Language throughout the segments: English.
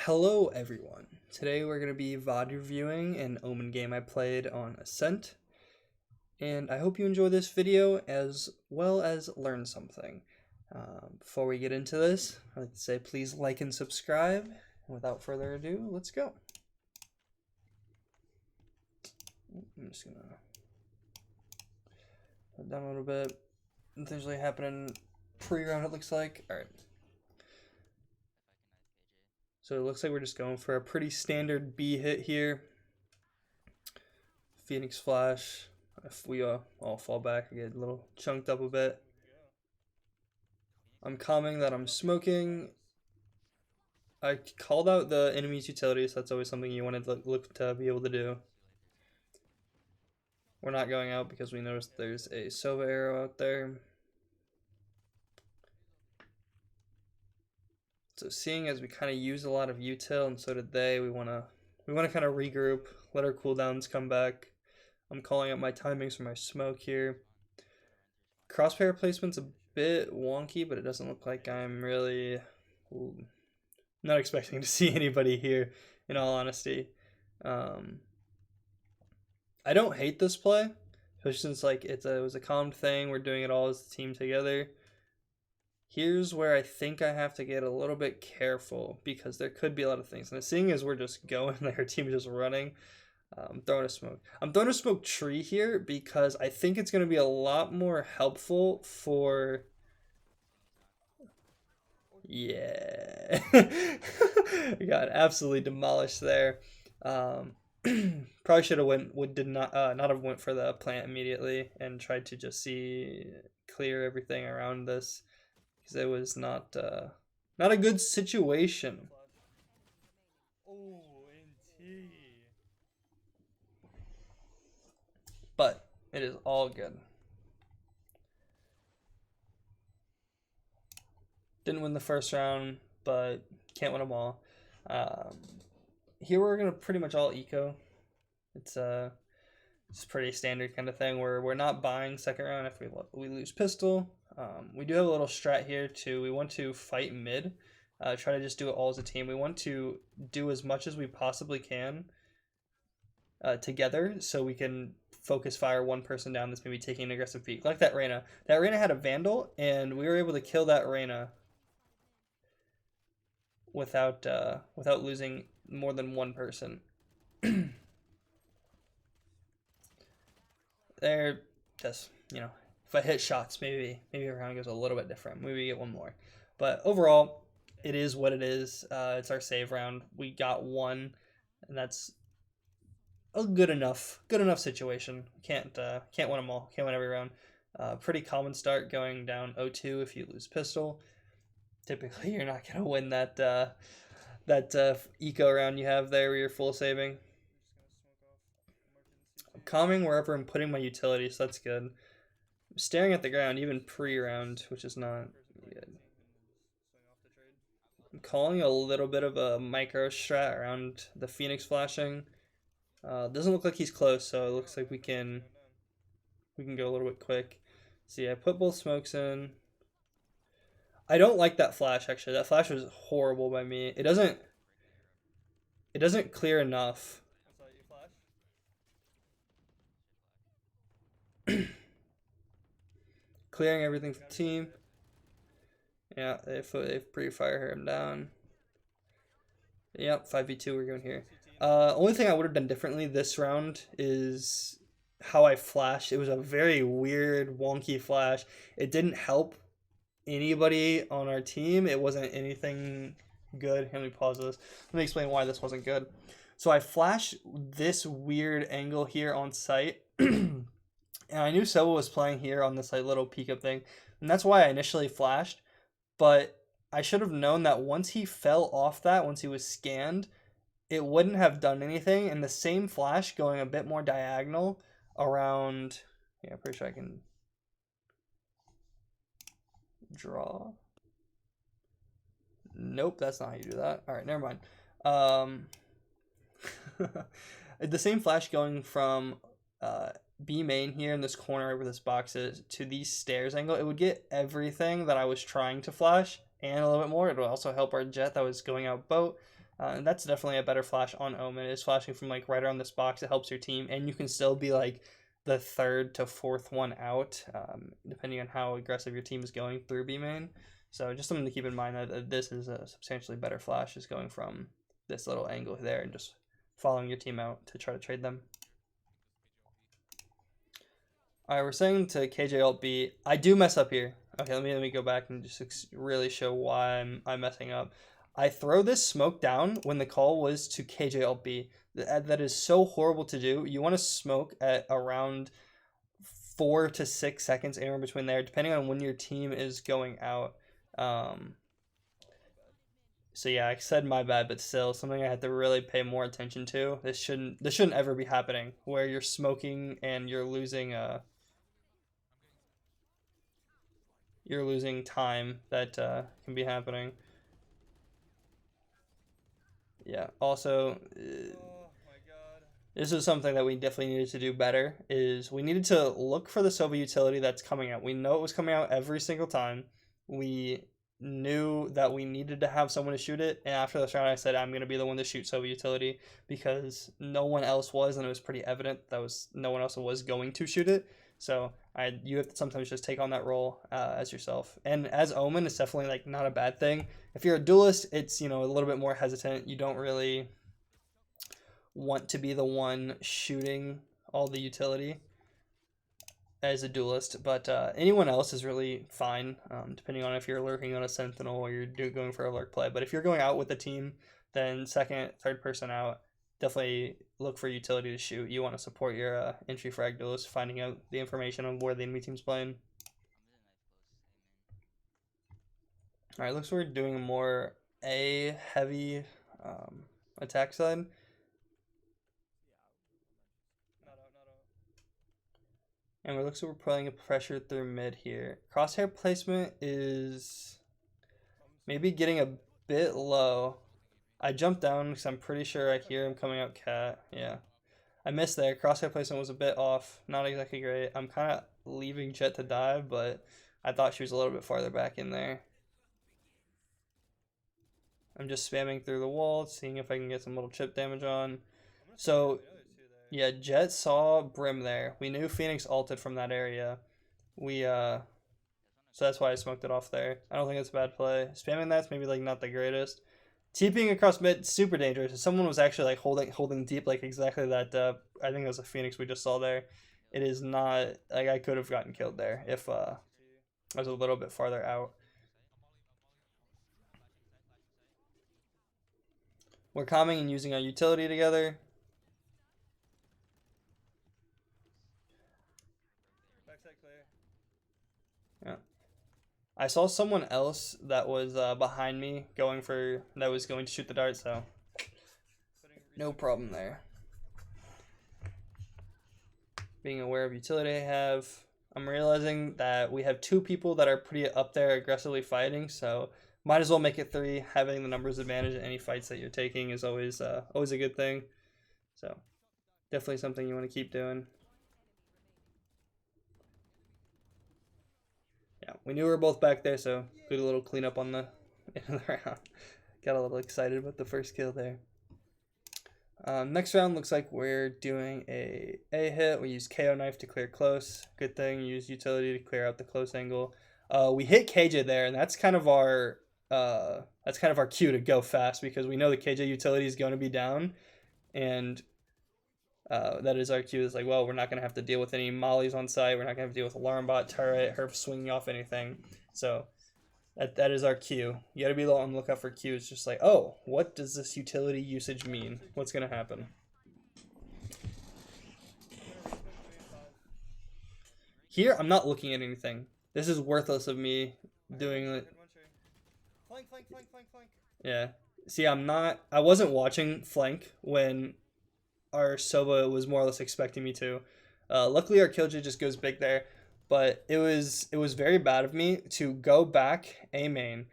Hello everyone. Today we're going to be VOD reviewing an Omen game I played on Ascent, and I hope you enjoy this video as well as learn something. Before we get into this, I'd like to say please like and subscribe. Without further ado, let's go. I'm just going to put it down a little bit. Nothing's really happening pre-round, it looks like. Alright. So it looks like we're just going for a pretty standard B hit here. Phoenix Flash. If we all fall back, I get a little chunked up a bit. I'm calming that I'm smoking. I called out the enemy's utilities. That's always something you want to look to be able to do. We're not going out because we noticed there's a Sova arrow out there. So seeing as we kind of use a lot of util, and so did they, we want to kind of regroup, let our cooldowns come back. I'm calling out my timings for my smoke here. Crosshair placement's a bit wonky, but it doesn't look like I'm really not expecting to see anybody here, in all honesty. I don't hate this play, especially since it was a calm thing. We're doing it all as a team together. Here's where I think I have to get a little bit careful because there could be a lot of things. And seeing as we're just going, like our team is just running, I'm throwing a smoke. I'm throwing a smoke tree here because I think it's going to be a lot more helpful for... Yeah. We got absolutely demolished there. Probably should have not have went for the plant immediately and tried to just clear everything around this. It was not a good situation. But it is all good. Didn't win the first round, but can't win them all. Here we're gonna pretty much all eco. It's pretty standard kind of thing. We're not buying second round if we lose pistol. We do have a little strat here too. We want to fight mid, try to just do it all as a team. We want to do as much as we possibly can together so we can focus fire one person down that's maybe taking an aggressive peek. Like that Reyna. That Reyna had a Vandal, and we were able to kill that Reyna without losing more than one person. There, just, if I hit shots, maybe a round goes a little bit different. Maybe we get one more. But overall, it is what it is. It's our save round. We got one, and that's a good enough situation. Can't win them all. Can't win every round. Pretty common start going down 0-2 if you lose pistol. Typically, you're not gonna win that eco round you have there where you're full saving. I'm calming wherever I'm putting my utility, so that's good. I'm staring at the ground even pre-round, which is not good. I'm calling a little bit of a micro strat around the Phoenix flashing. Doesn't look like he's close, so it looks like we can go a little bit quick. See, I put both smokes in. I don't like that flash, actually. That flash was horrible by me. It doesn't clear enough. Clearing everything for the team. Yeah, they've pre-fire him down. Yep, 5v2 we're going here. Only thing I would have done differently this round is how I flashed. It was a very weird, wonky flash. It didn't help anybody on our team. It wasn't anything good. Let me pause this. Let me explain why this wasn't good. So I flashed this weird angle here on site. And I knew Sova was playing here on this little peek up thing. And that's why I initially flashed. But I should have known that once he fell off that, once he was scanned, it wouldn't have done anything. And the same flash going a bit more diagonal around... Yeah, I'm pretty sure I can draw. Nope, that's not how you do that. All right, never mind. The same flash going from B main here in this corner where this box is to these stairs angle, it would get everything that I was trying to flash and a little bit more. It would also help our jet that was going out boat. And that's definitely a better flash on Omen. It's flashing from like right around this box. It helps your team, and you can still be like the third to fourth one out, depending on how aggressive your team is going through B main. So just something to keep in mind that this is a substantially better flash, is going from this little angle there and just following your team out to try to trade them. All right, we're saying to KJ Alt B. I do mess up here. Okay, let me go back and just really show why I'm messing up. I throw this smoke down when the call was to KJ Alt B. That is so horrible to do. You want to smoke at around 4 to 6 seconds, anywhere between there, depending on when your team is going out. So yeah, I said my bad, but still something I had to really pay more attention to. This shouldn't ever be happening, where you're smoking and you're losing time that can be happening. Yeah. Also, this is something that we definitely needed to do better. Is we needed to look for the Sova utility that's coming out. We know it was coming out every single time. We knew that we needed to have someone to shoot it, and after this round I said I'm going to be the one to shoot Sova utility because no one else was, and it was pretty evident that no one else was going to shoot it. So you have to sometimes just take on that role as yourself. And as Omen, it's definitely like not a bad thing. If you're a duelist, it's, you know, a little bit more hesitant. You don't really want to be the one shooting all the utility as a duelist, but anyone else is really fine, depending on if you're lurking on a sentinel or you're going for a lurk play. But if you're going out with a team, then second, third person out, definitely look for utility to shoot. You want to support your entry frag duelist, finding out the information on where the enemy team's playing. All right, looks like we're doing a more A heavy attack side. And it looks like we're putting a pressure through mid here. Crosshair placement is maybe getting a bit low. I jumped down because I'm pretty sure I hear him coming out cat. Yeah. I missed there. Crosshair placement was a bit off. Not exactly great. I'm kind of leaving Jet to dive, but I thought she was a little bit farther back in there. I'm just spamming through the wall, seeing if I can get some little chip damage on. So, yeah, Jet saw Brim there. We knew Phoenix ulted from that area. So that's why I smoked it off there. I don't think it's a bad play. Spamming that's maybe like not the greatest. TPing across mid, super dangerous. If someone was actually like holding deep, like exactly that, I think it was a Phoenix we just saw there. It is not, like, I could have gotten killed there if I was a little bit farther out. We're calming and using our utility together. Yeah. I saw someone else that was behind me that was going to shoot the dart, so no problem there. Being aware of utility I have. I'm realizing that we have 2 people that are pretty up there aggressively fighting, so might as well make it 3. Having the numbers advantage in any fights that you're taking is always a good thing. So definitely something you want to keep doing. Yeah, we knew we were both back there, so good little cleanup on the end of the round. Got a little excited about the first kill there. Next round looks like we're doing a hit. We use KO knife to clear close. Good thing. Use utility to clear out the close angle. We hit KJ there, and that's kind of our cue to go fast because we know the KJ utility is going to be down, and that is our cue. It's like, well, we're not going to have to deal with any mollies on site. We're not going to have to deal with alarm bot, turret, her swinging off anything. So that is our cue. You got to be on the lookout for cues. Just like, oh, what does this utility usage mean? What's going to happen? Here, I'm not looking at anything. This is worthless of me doing it. Flank. Yeah. See, I wasn't watching flank when our Sova was more or less expecting me to. Luckily, our Killjoy just goes big there. But it was very bad of me to go back A main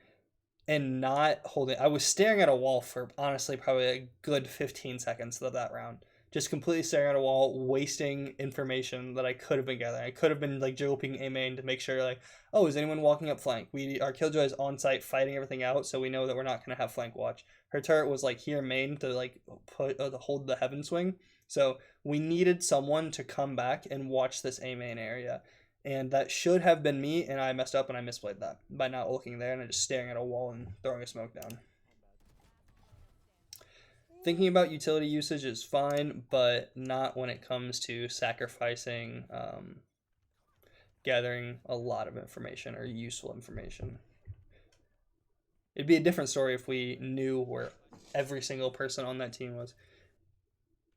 and not hold it. I was staring at a wall for honestly probably a good 15 seconds of that round. just completely staring at a wall, wasting information that I could have been gathering. I could have been like jiggle peeking A main to make sure like, oh, is anyone walking up flank? Our Killjoy is on site fighting everything out, so we know that we're not gonna have flank watch. Her turret was like here main to like put to hold the heaven swing. So we needed someone to come back and watch this A main area. And that should have been me, and I messed up and I misplayed that by not looking there and just staring at a wall and throwing a smoke down. Thinking about utility usage is fine, but not when it comes to sacrificing gathering a lot of information or useful information. It'd be a different story if we knew where every single person on that team was.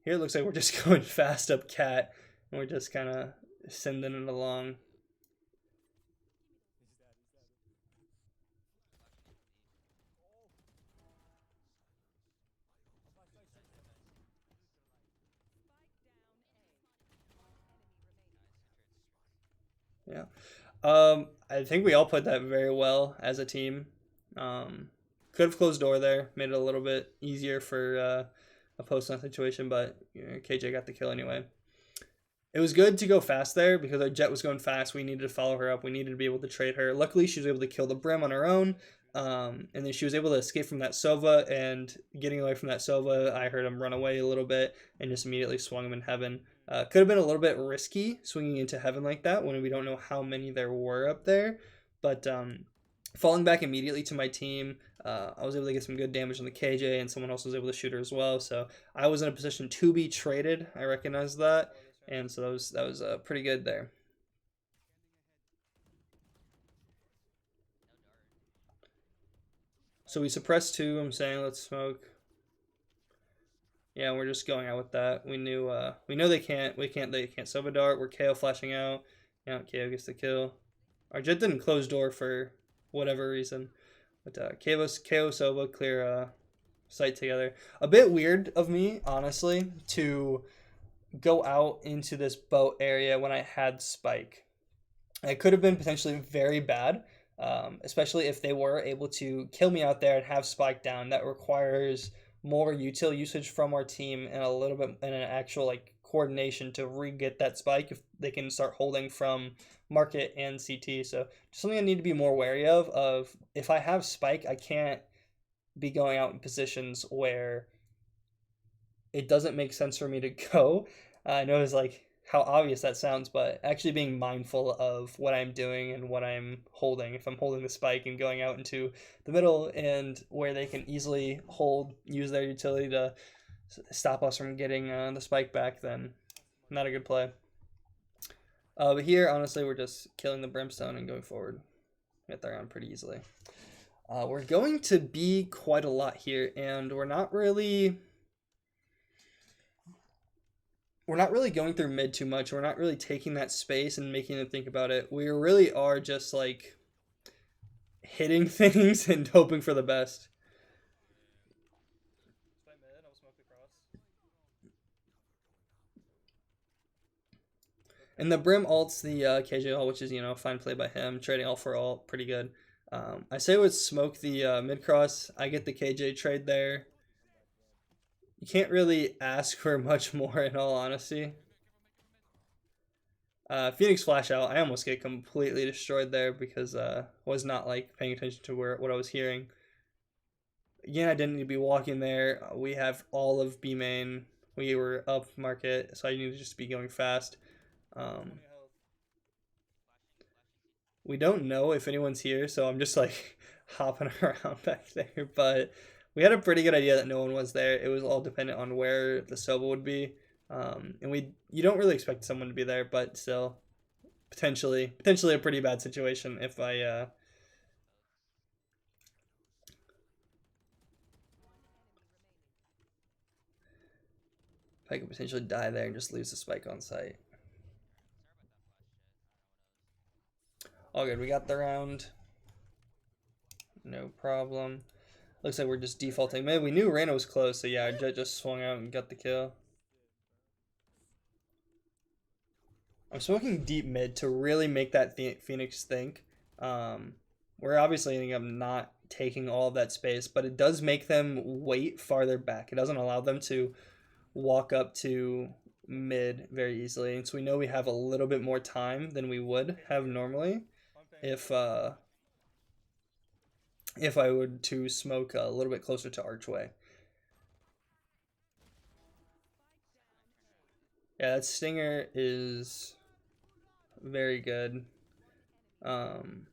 Here it looks like we're just going fast up cat, and we're just kind of sending it along. Yeah. I think we all put that very well as a team. Could have closed door there, made it a little bit easier for a post-on situation, but KJ got the kill anyway. It was good to go fast there because our Jet was going fast. We needed to follow her up. We needed to be able to trade her. Luckily, she was able to kill the Brim on her own. And then she was able to escape from that Sova, and getting away from that Sova, I heard him run away a little bit and just immediately swung him in heaven. Could have been a little bit risky swinging into heaven like that when we don't know how many there were up there. But falling back immediately to my team, I was able to get some good damage on the KJ, and someone else was able to shoot her as well. So I was in a position to be traded. I recognize that. And so that was pretty good there. So we suppressed 2. I'm saying let's smoke. Yeah, we're just going out with that. We know they can't Sova dart. We're KO flashing out. Yeah, KO gets the kill. Our Jet didn't close door for whatever reason. But KO Sova clear sight together. A bit weird of me, honestly, to go out into this boat area when I had Spike. It could have been potentially very bad, especially if they were able to kill me out there and have Spike down. That requires more util usage from our team and a little bit and an actual like coordination to re-get that Spike if they can start holding from market and CT. So just something I need to be more wary of if I have Spike, I can't be going out in positions where it doesn't make sense for me to go. I know it's like how obvious that sounds, but actually being mindful of what I'm doing and what I'm holding. If I'm holding the Spike and going out into the middle and where they can easily use their utility to stop us from getting the Spike back, then not a good play. But here, honestly, we're just killing the Brimstone and going forward. Get there on pretty easily. We're going to be quite a lot here, and we're not really going through mid too much. We're not really taking that space and making them think about it. We really are just like hitting things and hoping for the best. And the Brim ults the KJ ult, which is, fine play by him. Trading ult for ult, pretty good. I say would smoke the mid-cross. I get the KJ trade there. You can't really ask for much more, in all honesty. Phoenix flash out. I almost get completely destroyed there because was not like paying attention to what I was hearing. Again, I didn't need to be walking there. We have all of B main. We were up market, so I needed to just be going fast. We don't know if anyone's here, so I'm just like hopping around back there. But we had a pretty good idea that no one was there. It was all dependent on where the Sova would be. And you don't really expect someone to be there, but still potentially a pretty bad situation if I could potentially die there and just lose the Spike on site. All good, we got the round. No problem. Looks like we're just defaulting. Man, we knew Reyna was close, so yeah, our Jet just swung out and got the kill. I'm smoking deep mid to really make that Phoenix think. We're obviously ending up not taking all of that space, but it does make them wait farther back. It doesn't allow them to walk up to mid very easily. And so we know we have a little bit more time than we would have normally if I would to smoke a little bit closer to archway. Yeah, that stinger is very good. Um,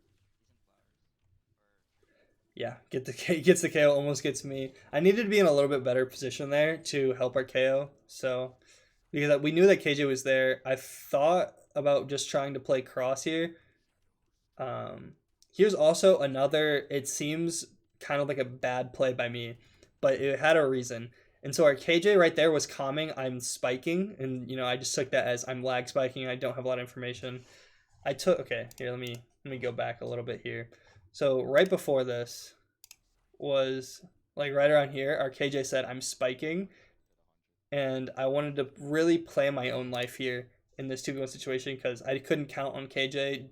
yeah, gets the KO, almost gets me. I needed to be in a little bit better position there to help our KO. So because we knew that KJ was there, I thought about just trying to play cross here. Here's also another. It seems kind of like a bad play by me, but it had a reason. And so our KJ right there was calming. I'm spiking, and I just took that as I'm lag spiking. I don't have a lot of information. I took okay. Here, let me go back a little bit here. So right before this was like right around here. Our KJ said I'm spiking, and I wanted to really play my own life here in this 2v1 situation because I couldn't count on KJ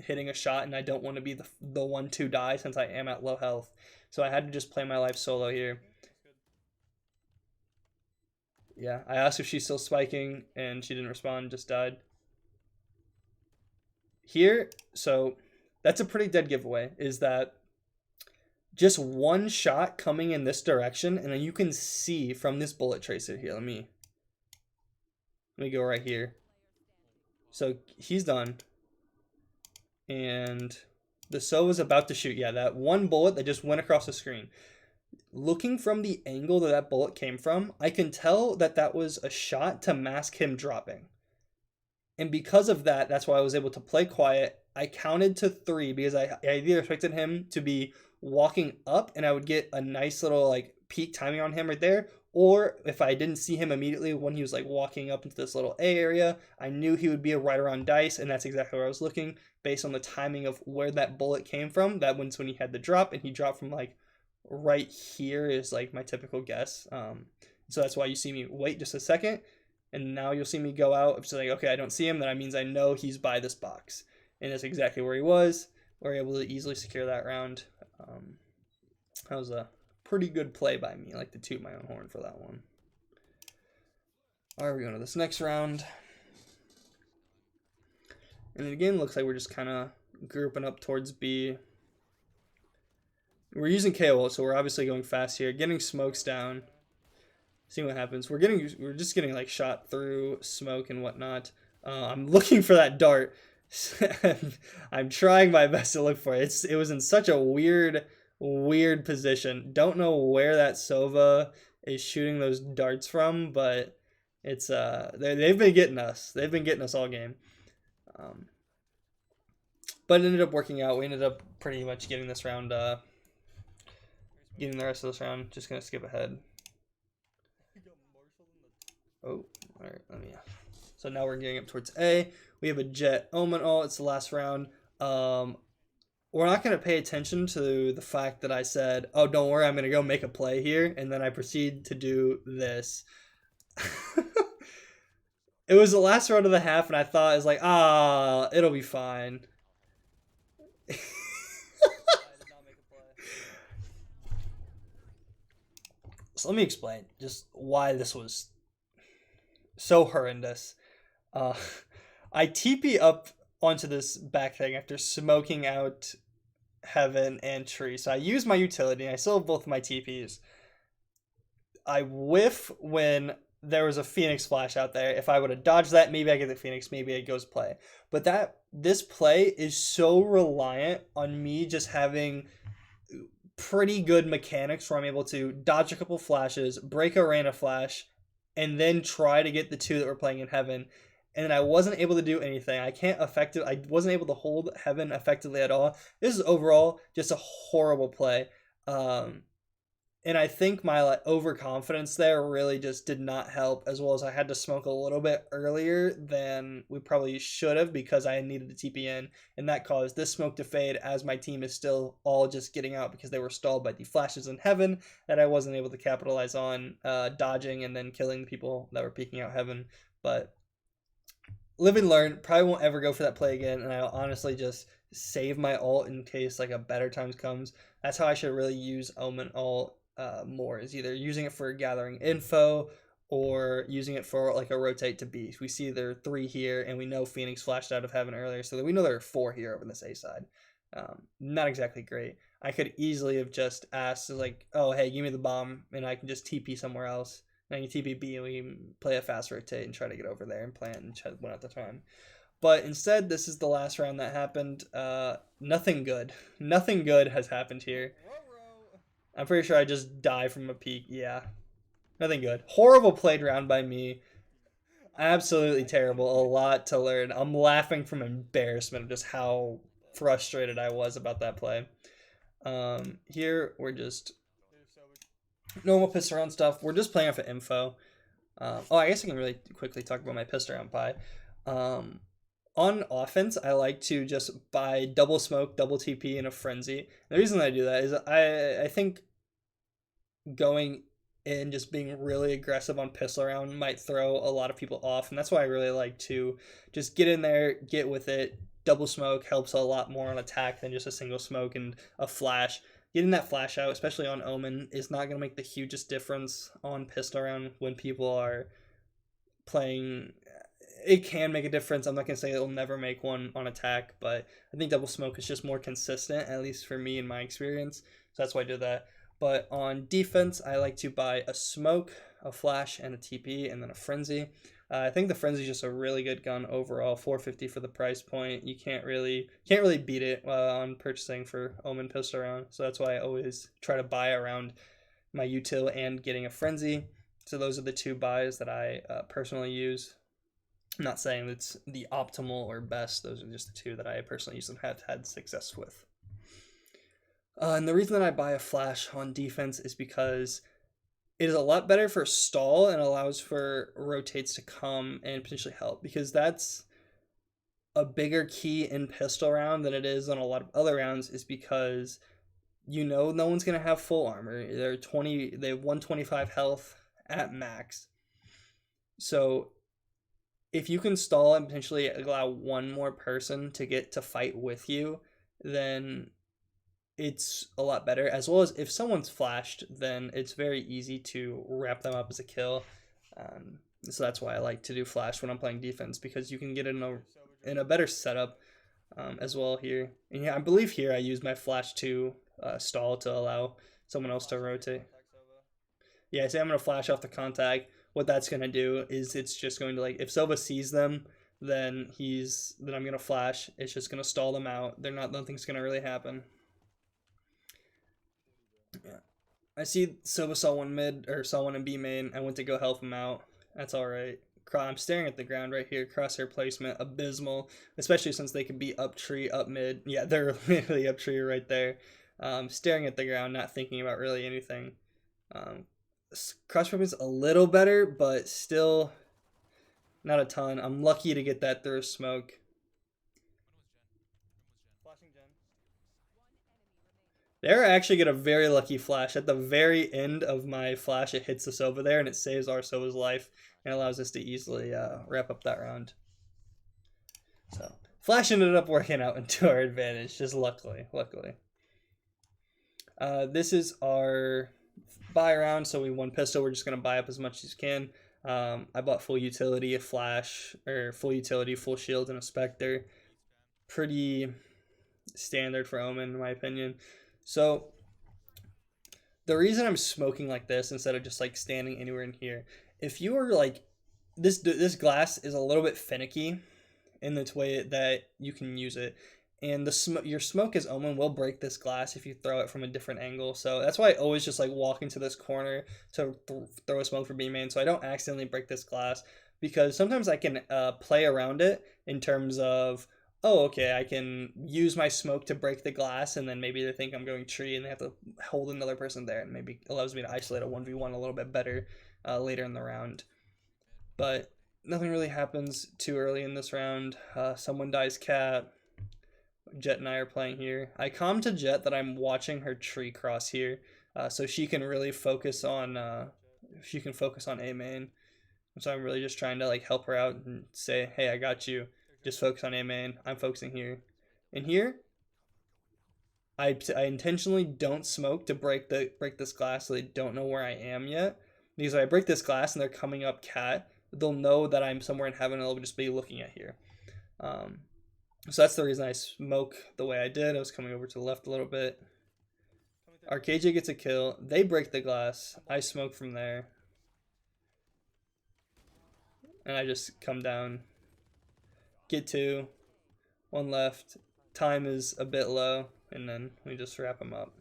hitting a shot, and I don't want to be the one to die since I am at low health. So I had to just play my life solo here. Yeah, I asked if she's still spiking, and she didn't respond, just died. Here, so that's a pretty dead giveaway, is that just one shot coming in this direction, and then you can see from this bullet tracer here. Let me go right here. So he's done. And the Sova's about to shoot. Yeah, that one bullet that just went across the screen. Looking from the angle that bullet came from, I can tell that that was a shot to mask him dropping. And because of that, that's why I was able to play quiet. I counted to 3 because I either expected him to be walking up and I would get a nice little like peak timing on him right there, or if I didn't see him immediately when he was like walking up into this little A area, I knew he would be right around dice, and that's exactly where I was looking based on the timing of where that bullet came from. That one's when he had the drop, and he dropped from like right here is like my typical guess. So that's why you see me wait just a second, and now you'll see me go out. If it's like, okay, I don't see him, that means I know he's by this box, and that's exactly where he was. We were able to easily secure that round. That was a pretty good play by me. I like to toot my own horn for that one. All right, we're going to this next round. And again, looks like we're just kind of grouping up towards B. We're using KO, so we're obviously going fast here. Getting smokes down. Seeing what happens. We're just getting like shot through smoke and whatnot. I'm looking for that dart. I'm trying my best to look for it. It was in such a weird position. Don't know where that Sova is shooting those darts from, but it's they've been getting us. They've been getting us all game. But it ended up working out. We ended up pretty much getting this round, getting the rest of this round. Just gonna skip ahead. Oh, all right. Let me. So now we're getting up towards A. We have a Jet Omen ult. It's the last round. We're not going to pay attention to the fact that I said, oh, don't worry, I'm going to go make a play here. And then I proceed to do this. It was the last round of the half, and I thought, it was like, it'll be fine. So let me explain just why this was so horrendous. I TP up onto this back thing after smoking out Heaven and Tree. So I use my utility, and I still have both of my TPs. I whiff when there was a Phoenix flash out there. If I would have dodged that, maybe I get the Phoenix, maybe it goes play. But this play is so reliant on me just having pretty good mechanics where I'm able to dodge a couple flashes, break a Reyna flash, and then try to get the 2 that were playing in Heaven. And I wasn't able to do anything. I wasn't able to hold Heaven effectively at all. This is overall just a horrible play. And I think my overconfidence there really just did not help, as well as I had to smoke a little bit earlier than we probably should have because I needed to TP in, and that caused this smoke to fade as my team is still all just getting out because they were stalled by the flashes in Heaven that I wasn't able to capitalize on, dodging and then killing the people that were peeking out Heaven. But live and learn. Probably won't ever go for that play again, and I'll honestly just save my ult in case like a better times comes. That's how I should really use Omen ult more, is either using it for gathering info or using it for like a rotate to B. We see there are 3 here, and we know Phoenix flashed out of heaven earlier, so we know there are 4 here over this A side. Not exactly great. I could easily have just asked, like, oh, hey, give me the bomb, and I can just TP somewhere else. And I can TP B, and we can play a fast rotate and try to get over there and plant and try to win at the time. But instead, this is the last round that happened. Nothing good. Nothing good has happened here. I'm pretty sure I just die from a peek. Yeah. Nothing good. Horrible played round by me. Absolutely terrible. A lot to learn. I'm laughing from embarrassment of just how frustrated I was about that play. Here, we're just normal piss around stuff. We're just playing off of info. I guess I can really quickly talk about my piss around pie. On offense, I like to just buy double smoke, double TP, and a frenzy. The reason I do that is I think going in just being really aggressive on pistol round might throw a lot of people off, and that's why I really like to just get in there, get with it. Double smoke helps a lot more on attack than just a single smoke and a flash. Getting that flash out, especially on Omen, is not going to make the hugest difference on pistol round when people are playing. It can make a difference. I'm not going to say it'll never make one on attack, but I think double smoke is just more consistent, at least for me in my experience. So that's why I did that. But on defense, I like to buy a smoke, a flash, and a TP, and then a frenzy. I think the frenzy is just a really good gun overall. 450 for the price point. You can't really beat it on purchasing for Omen pistol round. So that's why I always try to buy around my util and getting a frenzy. So those are the 2 buys that I personally use. I'm not saying it's the optimal or best. Those are just the 2 that I personally use and have had success with. And the reason that I buy a flash on defense is because it is a lot better for stall and allows for rotates to come and potentially help, because that's a bigger key in pistol round than it is on a lot of other rounds, is because no one's going to have full armor. They have 125 health at max. So if you can stall and potentially allow one more person to get to fight with you, then it's a lot better. As well as if someone's flashed, then it's very easy to wrap them up as a kill. So that's why I like to do flash when I'm playing defense, because you can get in a better setup as well here. And yeah, I believe here I use my flash to stall to allow someone else to rotate. Yeah, I say I'm going to flash off the contact. What that's going to do is it's just going to, like, if Sova sees them, then I'm going to flash. It's just going to stall them out. Nothing's going to really happen. Yeah. I see Sova saw one in B main. I went to go help him out. That's alright. I'm staring at the ground right here. Crosshair placement, abysmal. Especially since they could be up tree, up mid. Yeah, they're literally up tree right there. Staring at the ground, not thinking about really anything. Crosshair is a little better, but still not a ton. I'm lucky to get that through smoke. There, I actually get a very lucky flash. At the very end of my flash, it hits us over there, and it saves our Sova's life, and allows us to easily wrap up that round. So, flash ended up working out into our advantage, just luckily. This is our buy round, so we won pistol. We're just going to buy up as much as you can. I bought full utility, a flash, or full utility, full shield, and a Spectre. Pretty standard for Omen, in my opinion. So the reason I'm smoking like this instead of just like standing anywhere in here, if you were like, this glass is a little bit finicky in the way that you can use it, and your smoke as Omen will break this glass if you throw it from a different angle. So that's why I always just like walk into this corner to throw a smoke for B main, so I don't accidentally break this glass, because sometimes I can play around it in terms of, oh, okay, I can use my smoke to break the glass, and then maybe they think I'm going tree and they have to hold another person there, and maybe allows me to isolate a 1v1 a little bit better later in the round. But nothing really happens too early in this round. Someone dies cat. Jet and I are playing here. I calm to Jet that I'm watching her tree cross here, so she can really focus on A main. So I'm really just trying to like help her out and say, hey, I got you. Just focus on A main. I'm focusing here. And here, I intentionally don't smoke to break this glass so they don't know where I am yet. Because if I break this glass and they're coming up cat, they'll know that I'm somewhere in heaven and they'll just be looking at here. So that's the reason I smoke the way I did. I was coming over to the left a little bit. Our KJ gets a kill. They break the glass. I smoke from there. And I just come down. Get 2. 1 left. Time is a bit low. And then we just wrap them up.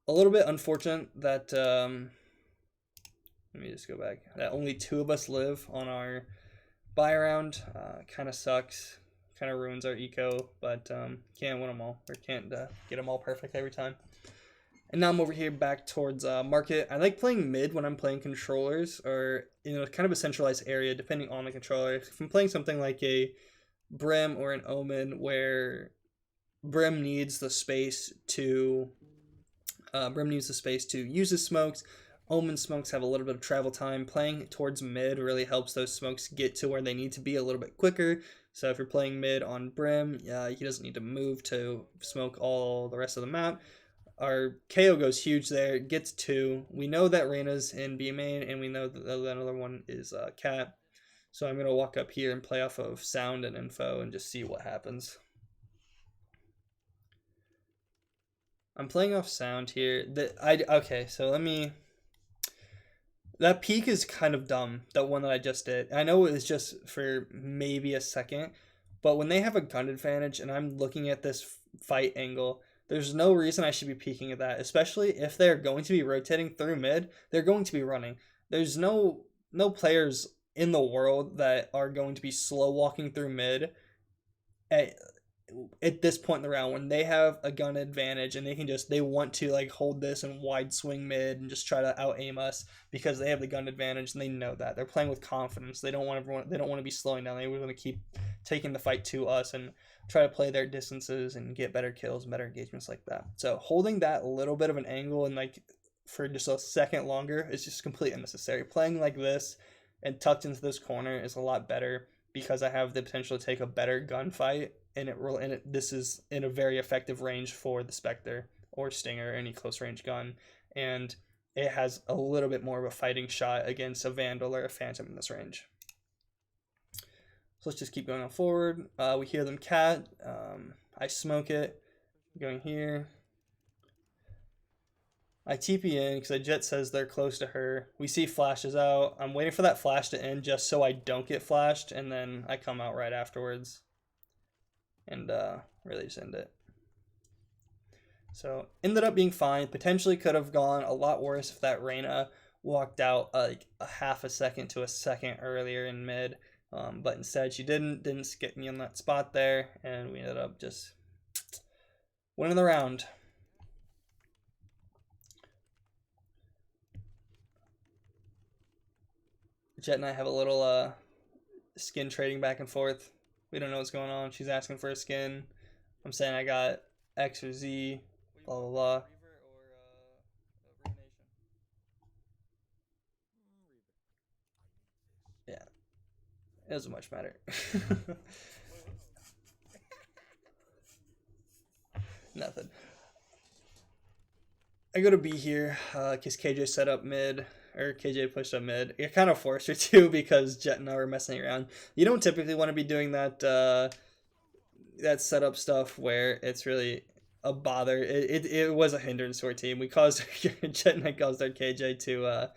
A little bit unfortunate that... let me just go back. That only 2 of us live on our buy round. Kind of sucks. Kind of ruins our eco. But can't win them all. Or can't get them all perfect every time. And now I'm over here back towards market. I like playing mid when I'm playing controllers, or kind of a centralized area depending on the controller. If I'm playing something like a Brim or an Omen, where Brim needs the space to use his smokes. Omen smokes have a little bit of travel time. Playing towards mid really helps those smokes get to where they need to be a little bit quicker. So if you're playing mid on Brim, he doesn't need to move to smoke all the rest of the map. Our KO goes huge there, gets 2. We know that Reyna's in B main, and we know that another one is Cat. So I'm going to walk up here and play off of sound and info and just see what happens. I'm playing off sound here. Okay, so let me... That peek is kind of dumb, that one that I just did. I know it was just for maybe a second, but when they have a gun advantage and I'm looking at this fight angle... There's no reason I should be peeking at that, especially if they're going to be rotating through mid. They're going to be running. There's no players in the world that are going to be slow walking through mid at this point in the round when they have a gun advantage and they want to like hold this and wide swing mid and just try to out aim us because they have the gun advantage and they know that. They're playing with confidence. They don't want to be slowing down. They want to keep taking the fight to us and try to play their distances and get better kills and better engagements like that. So holding that little bit of an angle and like for just a second longer is just completely unnecessary. Playing like this and tucked into this corner is a lot better because I have the potential to take a better gunfight, and this is in a very effective range for the Spectre or Stinger or any close range gun, and it has a little bit more of a fighting shot against a Vandal or a Phantom in this range. So let's just keep going on forward. We hear them cat. I smoke it. Going here. I TP in because Jet says they're close to her. We see flashes out. I'm waiting for that flash to end just so I don't get flashed, and then I come out right afterwards and really just end it. So ended up being fine. Potentially could have gone a lot worse if that Reyna walked out like a half a second to a second earlier in mid. But instead she didn't get me on that spot there, and we ended up just winning the round. Jet and I have a little skin trading back and forth. We don't know what's going on. She's asking for a skin. I'm saying I got X or Z, blah, blah, blah. Yeah. It doesn't much matter. Nothing. I go to B here because KJ set up mid. Or KJ pushed up mid. It kind of forced her to because Jet and I were messing around. You don't typically want to be doing that that setup stuff where it's really a bother. It was a hindrance to our team. We caused Jet and I caused our KJ to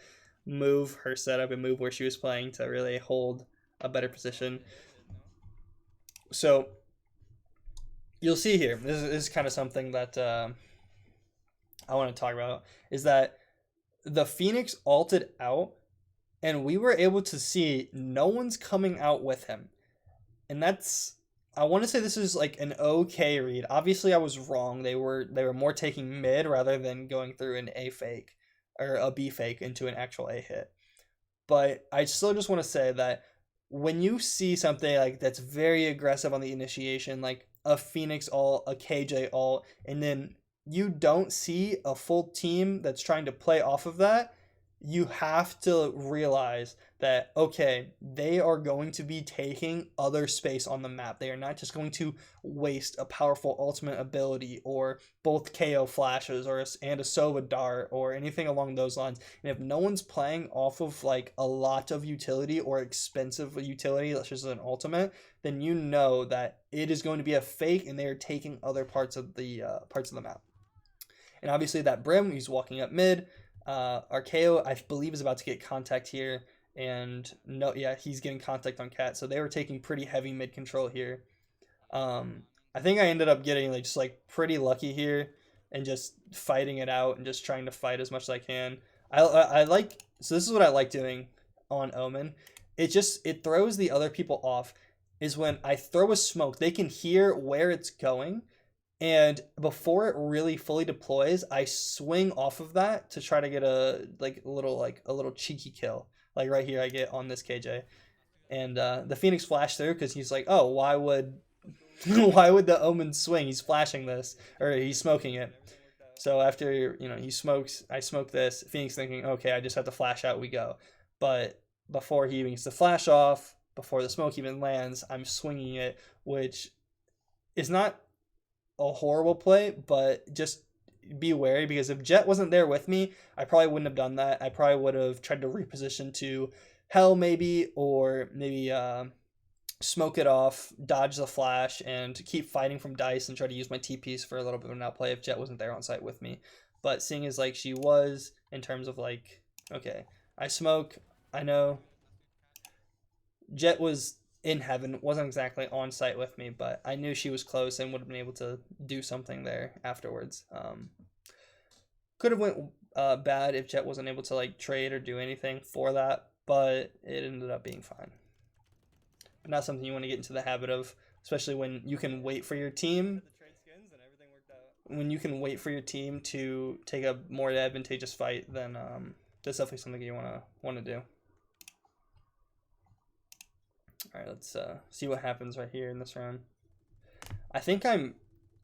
move her setup and move where she was playing to really hold a better position. So you'll see here. This is kind of something that I want to talk about. Is that the Phoenix ulted out, and we were able to see no one's coming out with him. And that's, I want to say this is like an okay read. Obviously, I was wrong. They were more taking mid rather than going through an A fake or a B fake into an actual A hit. But I still just want to say that when you see something like that's very aggressive on the initiation, like a Phoenix ult, a KJ ult, and then you don't see a full team that's trying to play off of that, you have to realize that, okay, they are going to be taking other space on the map. They are not just going to waste a powerful ultimate ability or both KO flashes and a Sova dart or anything along those lines. And if no one's playing off of like a lot of utility or expensive utility, such as an ultimate, then you know that it is going to be a fake and they are taking other parts of the map. And obviously that Brim, he's walking up mid. Arceo, I believe, is about to get contact here. And no, yeah, he's getting contact on Cat. So they were taking pretty heavy mid control here. I think I ended up getting like just like pretty lucky here and just fighting it out and just trying to fight as much as I can. I like, so this is what I like doing on Omen. It throws the other people off. Is when I throw a smoke, they can hear where it's going, and before it really fully deploys, I swing off of that to try to get a little cheeky kill. Like right here, I get on this KJ, and the Phoenix flashed through because he's like, oh, why would why would the Omen swing? He's flashing this, or he's smoking it. So after he smokes, I smoke this. Phoenix thinking, okay, I just have to flash out. We go, but before he even gets the flash off, before the smoke even lands, I'm swinging it, which is not a horrible play, but just be wary because if Jet wasn't there with me, I probably wouldn't have done that. I probably would have tried to reposition to Hell maybe, or maybe smoke it off, dodge the flash, and keep fighting from dice and try to use my TPs for a little bit of an outplay if Jet wasn't there on site with me. But seeing as like she was, in terms of like, okay, I smoke, I know Jet was in heaven, wasn't exactly on site with me, but I knew she was close and would have been able to do something there afterwards. Could have went bad if Jet wasn't able to like trade or do anything for that, but it ended up being fine. But not something you want to get into the habit of, especially when you can wait for your team. When you can wait for your team to take a more advantageous fight, then that's definitely something you want to do. All right, let's see what happens right here in this round. I think I'm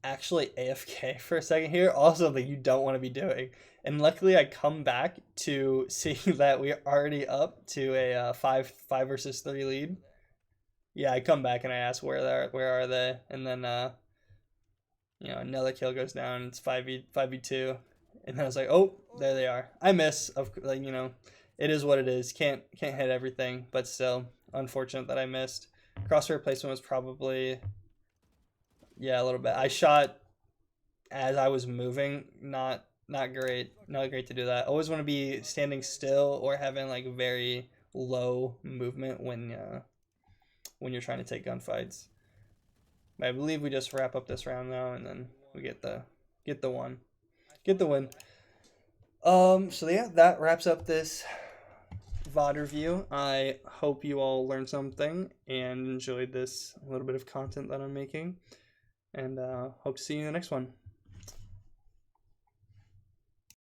actually AFK for a second here. Also, that you don't want to be doing. And luckily, I come back to see that we're already up to a 5 versus 3 lead. Yeah, I come back and I ask where are they, and then another kill goes down. It's 5v2, and then I was like, oh, there they are. I miss, it is what it is. Can't hit everything, but still. Unfortunate that I missed. Crosshair placement was probably, a little bit. I shot as I was moving, not great. Not great to do that. Always want to be standing still or having like very low movement when you're trying to take gunfights. But I believe we just wrap up this round now, and then we get the win. So yeah, that wraps up this VOD review. I hope you all learned something and enjoyed this little bit of content that I'm making, and hope to see you in the next one.